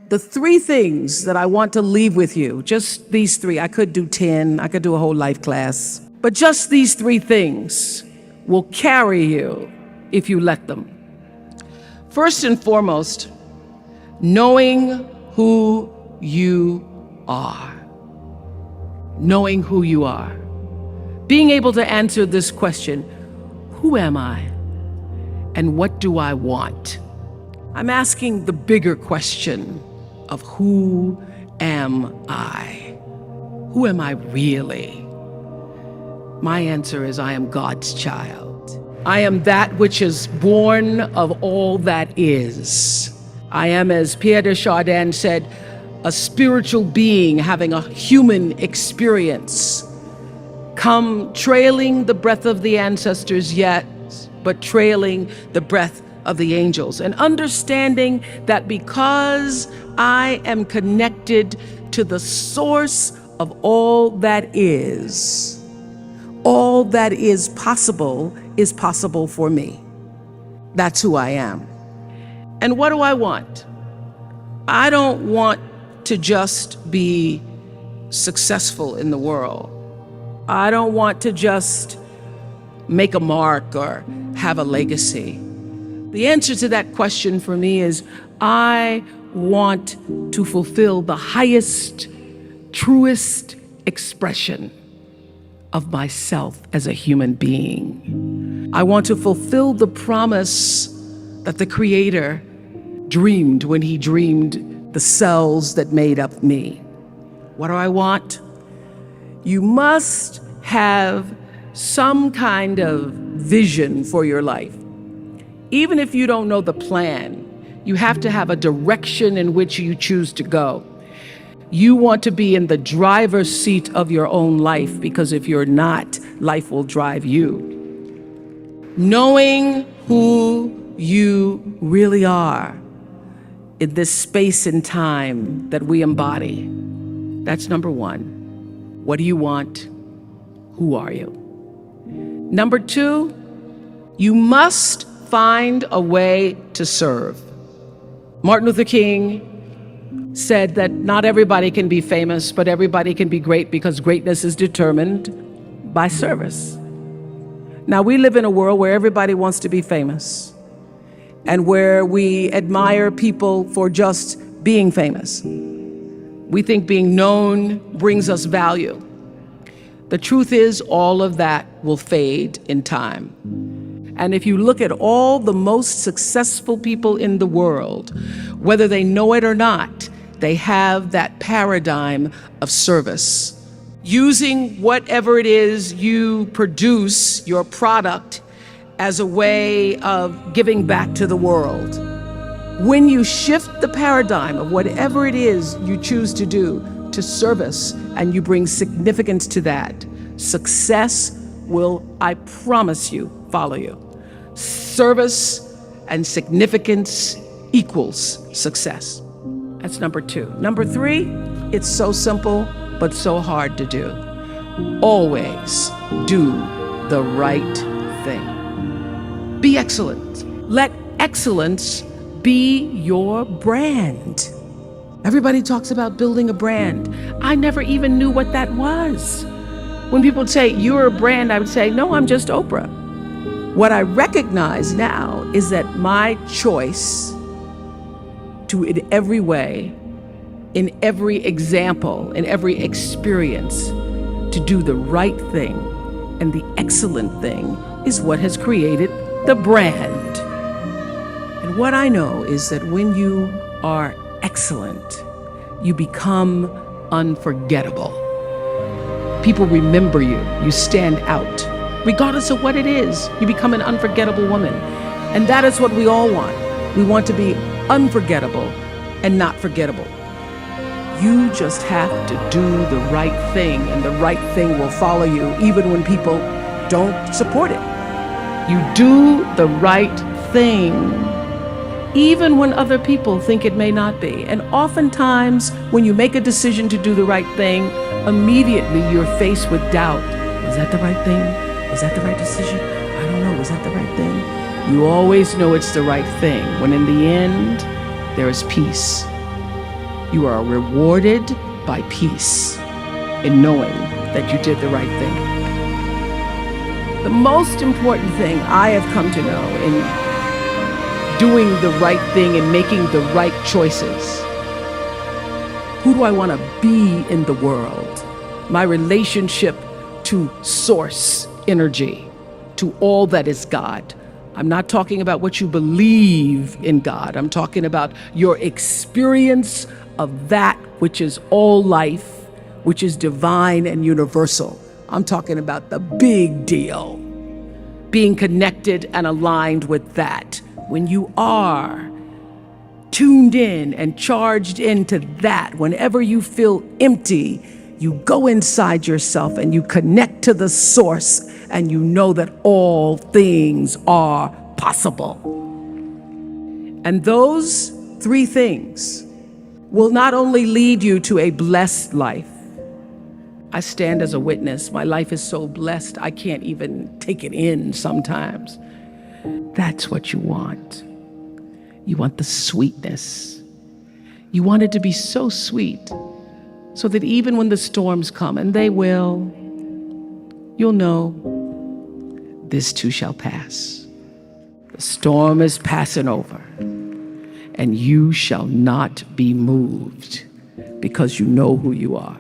the three things that I want to leave with you, just these three, I could do 10, I could do a whole life class, but just these three things will carry you if you let them. First and foremost, knowing who you are. Knowing who you are. Being able to answer this question, who am I? And what do I want? I'm asking the bigger question of who am I? Who am I really? My answer is I am God's child. I am that which is born of all that is. I am, as Pierre de Chardin said, a spiritual being having a human experience. Come trailing the breath of the ancestors yet, but trailing the breath of the angels. And understanding that because I am connected to the source of all that is possible for me. That's who I am. And what do I want? I don't want to just be successful in the world. I don't want to just make a mark or have a legacy. The answer to that question for me is I want to fulfill the highest, truest expression of myself as a human being. I want to fulfill the promise that the Creator dreamed when He dreamed the cells that made up me. What do I want? You must have some kind of vision for your life. Even if you don't know the plan, you have to have a direction in which you choose to go. You want to be in the driver's seat of your own life, because if you're not, life will drive you. Knowing who you really are in this space and time that we embody, that's number one. What do you want? Who are you? Number two, you must find a way to serve. Martin Luther King said that not everybody can be famous, but everybody can be great, because greatness is determined by service. Now, we live in a world where everybody wants to be famous and where we admire people for just being famous. We think being known brings us value. The truth is, all of that will fade in time. And if you look at all the most successful people in the world, whether they know it or not, they have that paradigm of service. Using whatever it is you produce, your product, as a way of giving back to the world. When you shift the paradigm of whatever it is you choose to do to service, and you bring significance to that, success will, I promise you, follow you. Service and significance equals success. That's number two. Number three, it's so simple, but so hard to do. Always do the right thing. Be excellent. Let excellence be your brand. Everybody talks about building a brand. I never even knew what that was. When people would say, you're a brand, I would say, no, I'm just Oprah. What I recognize now is that my choice to, in every way, in every example, in every experience, to do the right thing and the excellent thing is what has created the brand. And what I know is that when you are excellent, you become unforgettable. People remember you. You stand out. Regardless of what it is, you become an unforgettable woman. And that is what we all want. We want to be unforgettable and not forgettable. You just have to do the right thing, and the right thing will follow you even when people don't support it. You do the right thing even when other people think it may not be. And oftentimes, when you make a decision to do the right thing, immediately you're faced with doubt. Was that the right thing? Was that the right decision? I don't know. Was that the right thing? You always know it's the right thing when in the end, there is peace. You are rewarded by peace in knowing that you did the right thing. The most important thing I have come to know in doing the right thing and making the right choices, who do I want to be in the world? My relationship to source energy, to all that is God. I'm not talking about what you believe in God. I'm talking about your experience of that which is all life, which is divine and universal. I'm talking about the big deal. Being connected and aligned with that. When you are tuned in and charged into that, whenever you feel empty, you go inside yourself and you connect to the source, and you know that all things are possible. And those three things will not only lead you to a blessed life. I stand as a witness. My life is so blessed, I can't even take it in sometimes. That's what you want. You want the sweetness. You want it to be so sweet, so that even when the storms come, and they will, you'll know this too shall pass. The storm is passing over, and you shall not be moved, because you know who you are.